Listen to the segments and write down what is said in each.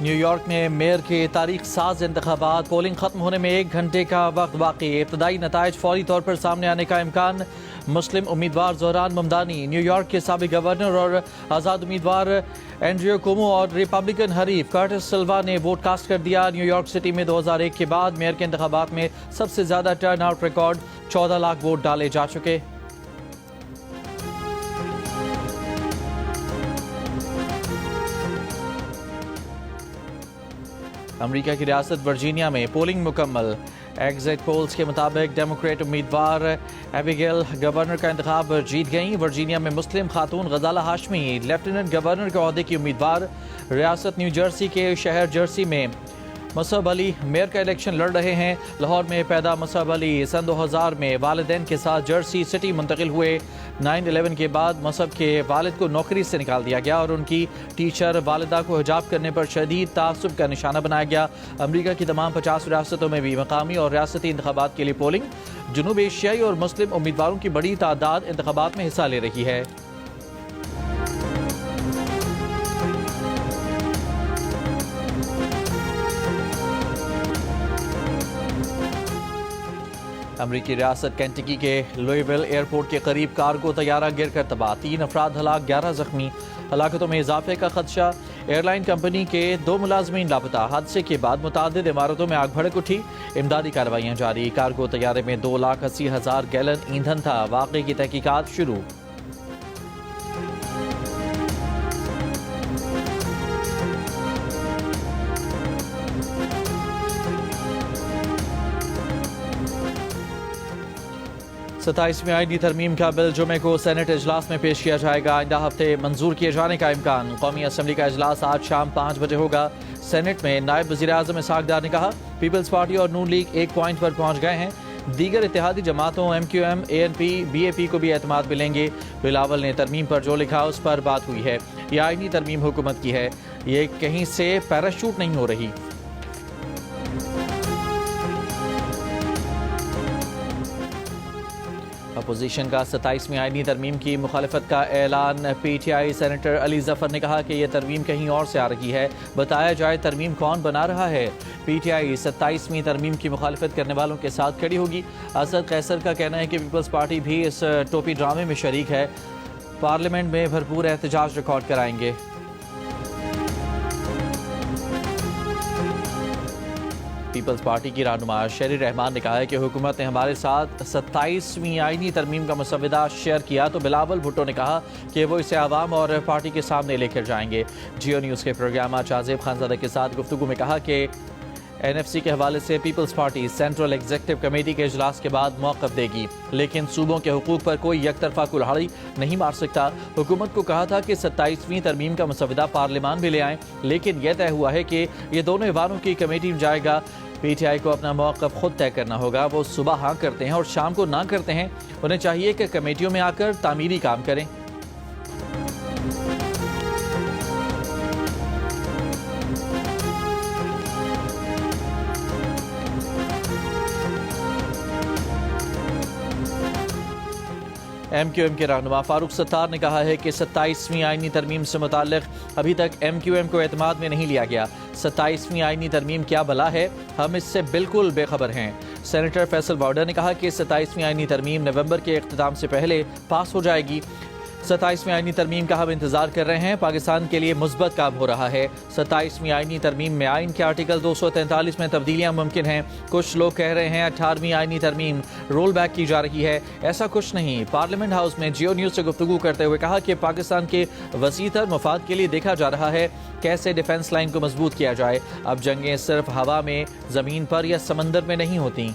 New York में mayor के तारीख साज इंतखाबात, पोलिंग खत्म होने में 1 घंटे का वक्त बाकी। इब्तदाई नताइज फौरी तौर पर सामने आने का इम्कान। मुस्लिम उम्मीदवार ज़ोहरान ममदानी, न्यूयॉर्क के साबिक गवर्नर और आज़ाद उम्मीदवार एंड्रियो कुमो और रिपब्लिकन हरीफ कर्टिस सिल्वा ने वोट कास्ट कर दिया। न्यूयॉर्क सिटी में 2001 के बाद मेयर के इंतखाबात में सबसे ज़्यादा turn out record, 14 lakh vote डाले जा चुके। अमेरिका की रियासत वर्जीनिया में पोलिंग मुकम्मल। एग्जिट पोल्स के मुताबिक डेमोक्रेट उम्मीदवार एबिगेल गवर्नर का इंतखाब जीत गईं। वर्जीनिया में मुस्लिम खातून गजाला हाशमी लेफ्टिनेंट गवर्नर के ओहदे की उम्मीदवार। रियासत न्यू जर्सी के शहर जर्सी में मसअब अली मेयर का इलेक्शन लड़ रहे हैं। लाहौर में पैदा मसअब अली सन 2000 में वालिदैन के साथ जर्सी सिटी मुंतकिल हुए। 9/11 के बाद मसअब के वालिद को नौकरी से निकाल दिया गया और उनकी टीचर वालिदा को हिजाब करने पर शदीद तासुब का निशाना बनाया गया। अमरीका की तमाम 50 रियासतों में भी मकामी और रियासती इंतखाबात के लिए पोलिंग। जनूब एशियाई और मुस्लिम उम्मीदवारों की बड़ी तादाद इंतखाबात में हिस्सा ले रही है। अमरीकी रियासत केंटकी के लुईविल एयरपोर्ट के करीब कार्गो तैयारा गिर कर तबाह, 3 अफराद हलाक, 11 जख्मी। हलाकतों में इजाफे का खदशा। एयरलाइन कंपनी के 2 मुलाजमीन लापता। हादसे के बाद मुतादिद इमारतों में आग भड़क उठी। इमदादी कार्रवाइयाँ जारी। कार्गो तैयारे में 2,80,000 गैलन ईंधन था। वाक़े की तहकीकात शुरू। सत्ताईसवीं आईनी तरमीम का बिल जुमे को सेनेट इजलास में पेश किया जाएगा। आइंदा हफ्ते मंजूर किए जाने का इम्कान। कौमी असम्बली का इजलास आज शाम 5 बजे होगा। सेनेट में नायब वज़ीर आज़म इसहाक डार ने कहा, पीपल्स पार्टी और नून लीग 1 पॉइंट पर पहुंच गए हैं। दीगर इत्तेहादी जमातों MQM, ANP, BAP को भी एतमाद मिलेंगे। बिलावल ने तरमीम पर जो लिखा उस पर बात हुई है। यह आईनी तरमीम हुकूमत की है, ये कहीं से पैराशूट नहीं हो रही। अपोजिशन का 27वीं आईनी तरमीम की मुखालफत का ऐलान। PTI सेनेटर अली जफर ने कहा कि यह तरमीम कहीं और से आ रही है, बताया जाए तरमीम कौन बना रहा है। PTI 27वीं तरमीम की मुखालफत करने वालों के साथ खड़ी होगी। असद कैसर का कहना है कि पीपल्स पार्टी भी इस टोपी ड्रामे में शरीक है। पार्लियामेंट में भरपूर एहतजाज रिकॉर्ड कराएंगे। पीपल्स पार्टी की रहनुमा शेरी रहमान ने कहा है कि हुकूमत ने हमारे साथ 27वीं आईनी तरमीम का मसवदा शेयर किया तो बिलावल भुट्टो ने कहा कि वो इसे आवाम और पार्टी के सामने लेकर जाएंगे। जियो न्यूज़ के प्रोग्राम आज़ेब खानज़ादा के साथ गुफ्तगू में कहा कि NFC के हवाले से peoples party central executive committee के इजलास के बाद मौक़िफ़ देगी, लेकिन सूबों के हुकूक पर कोई यकतरफा कुल्हाड़ी नहीं मार सकता। हुकूमत को कहा था कि 27वीं तरमीम का मसवदा पार्लियामान में ले आएँ, लेकिन यह तय हुआ है कि ये दोनों ऐवानों की कमेटी में जाएगा। PTI को अपना मौक़िफ़ खुद तय करना होगा। वो सुबह हाँ करते हैं और शाम को ना करते हैं। उन्हें चाहिए कि कमेटियों में आकर तामीरी काम करें। MQM के रहनुमा फारूक सत्तार ने कहा है कि 27वीं आईनी तरमीम से मुताल्लिक़ अभी तक MQM को एतमाद में नहीं लिया गया। 27वीं आईनी तरमीम क्या भला है, हम इससे बिल्कुल बेखबर हैं। सेनेटर फैसल बॉर्डर ने कहा कि 27वीं आईनी तरमीम नवंबर के इख्तिताम से पहले पास हो जाएगी। 27वीं आईनी तरमीम का हम इंतजार कर रहे हैं। पाकिस्तान के लिए मुस्बत काम हो रहा है। 27वीं आईनी तरमीम में आइन के आर्टिकल 243 में तब्दीलियाँ मुमकिन हैं। कुछ लोग कह रहे हैं 18वीं आईनी तरमीम रोल बैक की जा रही है। ऐसा कुछ नहीं। पार्लियामेंट हाउस में जियो न्यूज़ से गुफ्तगू करते हुए कहा कि पाकिस्तान के वसीतर मफाद के लिए देखा जा रहा है कैसे डिफेंस लाइन को मजबूत किया जाए। अब जंगें सिर्फ हवा में, ज़मीन पर या समंदर में नहीं होती।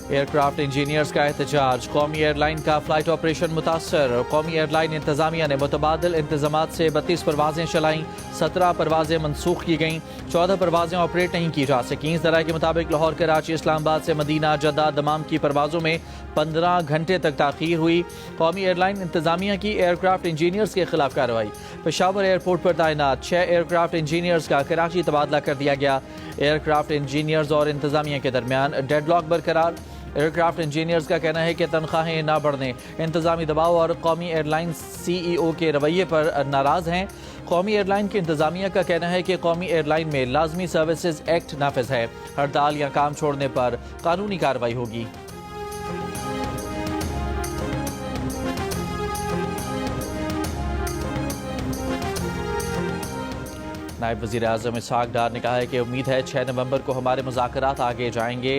एयरक्राफ्ट इंजीनियर्स का एहतजाज, कौमी एयरलाइन का फ्लाइट ऑपरेशन मुतासर। कौमी एयरलाइन इंतजामिया ने मुतबादिल इंतजामात से 32 परवाजें चलाईं, 17 परवाजें मनसूख की गईं, 14 परवाजें ऑपरेट नहीं की जा सकीं। ज़राए के मुताबिक लाहौर, कराची, इस्लामाबाद से मदीना, जद्दा, दमाम की परवाज़ों में 15 घंटे तक ताख़ीर हुई। कौमी एयरलाइन इंतजामिया की एयरक्राफ्ट इंजीनियर्स के खिलाफ कार्रवाई। पेशावर एयरपोर्ट पर तैनात 6 एयरक्राफ्ट इंजीनियर्स का कराची तबादला कर दिया गया। एयरक्राफ्ट इंजीनियर्स और इंतजामिया के दरमियान डेडलॉक बरकरार। एयरक्राफ्ट इंजीनियर्स का कहना है कि तनख्वाहें ना बढ़ने, इंतजामी दबाव और कौमी एयरलाइन CEO के रवैये पर नाराज़ हैं। कौमी एयरलाइन की इंतजामिया का कहना है कि कौमी एयरलाइन में लाजमी सर्विसेज एक्ट नाफिज है। हड़ताल या काम छोड़ने पर कानूनी कार्रवाई होगी। नायब वज़ीर आज़म इसहाक डार ने कहा है कि उम्मीद है 6 नवंबर को हमारे मुज़ाकरात आगे जाएंगे।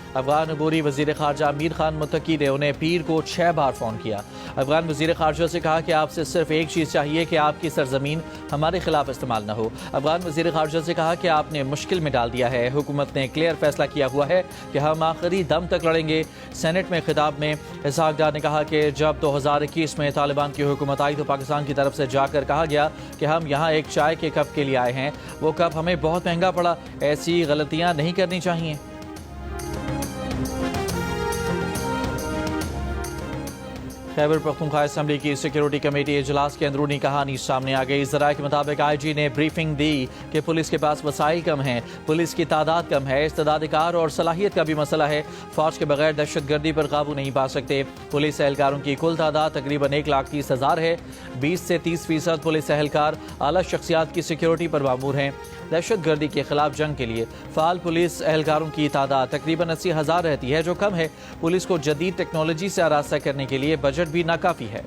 अफगान अबूरी वज़ीर ख़ारजा अमीर खान मुत्तकी ने उन्हें पीर को 6 बार फ़ोन किया। अफगान वज़ीर ख़ारजा से कहा कि आपसे सिर्फ एक चीज़ चाहिए कि आपकी सरजमीन हमारे खिलाफ इस्तेमाल न हो। अफगान वज़ीर ख़ारजा से कहा कि आपने मुश्किल में डाल दिया है। हुकूमत ने क्लियर फैसला किया हुआ है कि हम आखिरी दम तक लड़ेंगे। सेनेट में खिताब में इसहाक डार ने कहा कि जब 2021 में तालिबान की हुकूमत आई तो पाकिस्तान की तरफ से जाकर कहा गया कि हम यहाँ एक चाय के कप के लिए आए हैं। वो कप हमें बहुत महंगा पड़ा। ऐसी गलतियाँ नहीं करनी चाहिए। खैबर पख्तूनख्वा असम्बली की सिक्योरिटी कमेटी इजलास की अंदरूनी कहानी सामने आ गई। ज़राए के मुताबिक IG ने ब्रीफिंग दी कि पुलिस के पास वसाइल कम हैं, पुलिस की तादाद कम है, इस्तेदादकार और सलाहियत का भी मसला है। फौज के बगैर दहशतगर्दी पर काबू नहीं पा सकते। पुलिस एहलकारों की कुल तादाद तकरीबन 1,30,000 है। 20 से 30% पुलिस एहलकार आला शख्सियात की सिक्योरिटी पर मामूर हैं। दहशतगर्दी के खिलाफ जंग के लिए फ़ाल पुलिस एहलकारों की तादाद तकरीबन 80,000 रहती है, जो कम है। पुलिस को जदीद टेक्नोलॉजी से आरास्ता करने के लिए बजट भी नाकाफी है।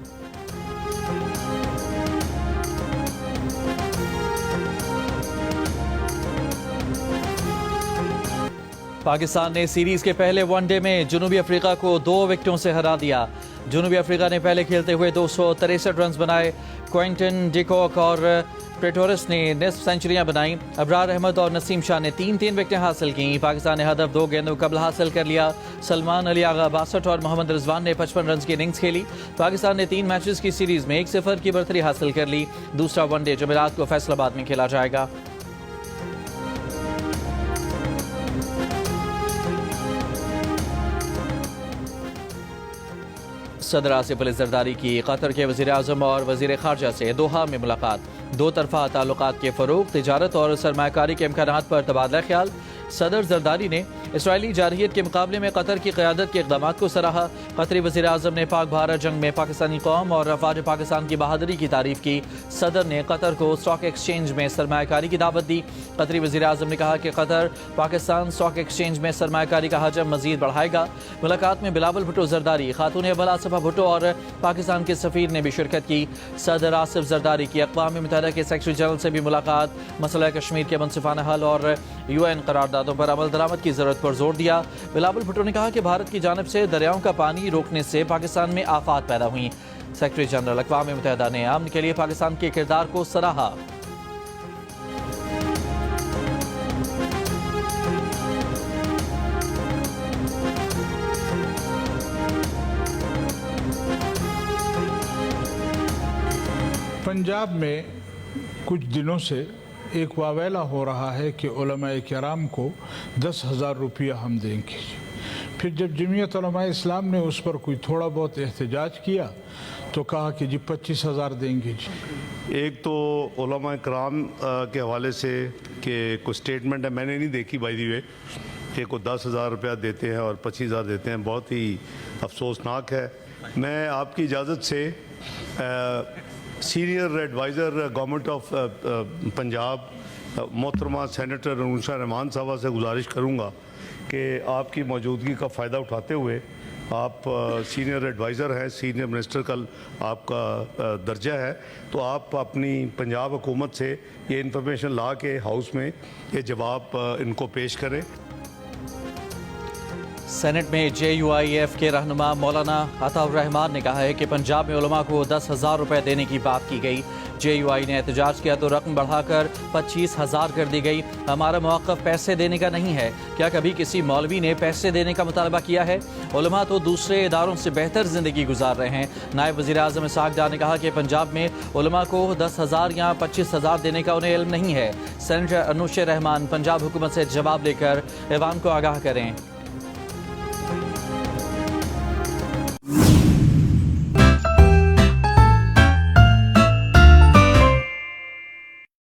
पाकिस्तान ने सीरीज के पहले वनडे में जनूबी अफ्रीका को 2 विकेटों से हरा दिया। जनूबी अफ्रीका ने पहले खेलते हुए 263 रन बनाए। क्विंटन डिकॉक और प्रेटोरस ने निस्फ सेंचुरियां बनाई। अबरार अहमद और नसीम शाह ने 3-3 विकेटें हासिल की। पाकिस्तान ने हदफ 2 गेंदों कबल हासिल कर लिया। सलमान अली आगा 62 और मोहम्मद रिजवान ने 55 रन की इनिंग्स खेली। पाकिस्तान ने 3 मैचेस की सीरीज में 1-0 की बर्तरी हासिल कर ली। दूसरा वनडे जमेरात को फैसलाबाद में खेला जाएगा। सदर आसिफ अली जरदारी की कतर के वज़ीर आज़म और वज़ीर ख़ारजा से दोहा में मुलाकात। 2 तरफ़ा ताल्लुकात के फ़रोग़, तिजारत और सरमायाकारी के इम्कानात पर तबादला ख्याल। सदर जरदारी ने इसराइली जारहियत के मुकाबले में कतर की क़यादत के इक़दामात को सराहा। कतरी वज़ीर आज़म ने पाक भारत जंग में पाकिस्तानी कौम और अफ़वाज पाकिस्तान की बहादुरी की तारीफ़ की। सदर ने कतर को स्टॉक एक्सचेंज में सरमायाकारी की दावत दी। कतरी वज़ीर आज़म ने कहा कि कतर पाकिस्तान स्टॉक एक्सचेंज में सरमायाकारी का हजम मज़ीद बढ़ाएगा। मुलाकात में बिलावल भुट्टो जरदारी, खातून अव्वल आसिफा भुट्टो और पाकिस्तान के सफ़ीर ने भी शिरकत की। सदर आसिफ जरदारी की अक़वाम मुत्तहिदा के सेक्रेटरी जनरल से भी मुलाकात। मसला कश्मीर के मुनसिफाना हल और UN करारदादों पर अमल दरामद की ज़रूरत पर जोर दिया। बिलावल भुट्टो ने कहा कि भारत की जानिब से दरियाओं का पानी रोकने से पाकिस्तान में आफात पैदा हुई। सेक्रेटरी जनरल अक़वाम मुत्तहिदा ने अमन के लिए पाकिस्तान के किरदार को सराहा। पंजाब में कुछ दिनों से एक वावेला हो रहा है कि उलमाए किराम को 10,000 रुपया हम देंगे। फिर जब जमीयत उलमाए इस्लाम ने उस पर कोई थोड़ा बहुत एहतजाज किया तो कहा कि जी 25,000 देंगे जी। एक तो उलमाए किराम के हवाले से कि कुछ स्टेटमेंट है, मैंने नहीं देखी बाय द वे, कि को 10,000 रुपया देते हैं और 25,000 देते हैं, बहुत ही अफसोसनाक है। मैं आपकी इजाज़त से senior advisor government of Punjab मोहतरमा सेनेटर अनुशा रहमान साहबा से गुजारिश करूँगा कि आपकी मौजूदगी का फ़ायदा उठाते हुए, आप सीनियर एडवाइज़र हैं, सीनियर मिनिस्टर का आपका दर्जा है, तो आप अपनी पंजाब हुकूमत से ये इन्फॉर्मेशन ला के हाउस में ये जवाब इनको पेश करें। सेनेट में JUIF के रहनुमा मौलाना अताउर रहमान ने कहा है कि पंजाब में उलमा को 10,000 रुपये देने की बात की गई। JUI ने एहतजाज किया तो रकम बढ़ाकर 25,000 कर दी गई। हमारा मौक़िफ़ पैसे देने का नहीं है। क्या कभी किसी मौलवी ने पैसे देने का मुतालबा किया है? उलमा तो दूसरे इदारों से बेहतर ज़िंदगी गुजार रहे हैं। नायब वज़ीर आज़म इसहाक़ डार ने कहा कि पंजाब में उलमा को 10,000 या 25,000 देने का उन्हें इल्म नहीं है। सेनेटर अनुश रहमान पंजाब हुकूमत से जवाब लेकर ऐवान को आगाह करें।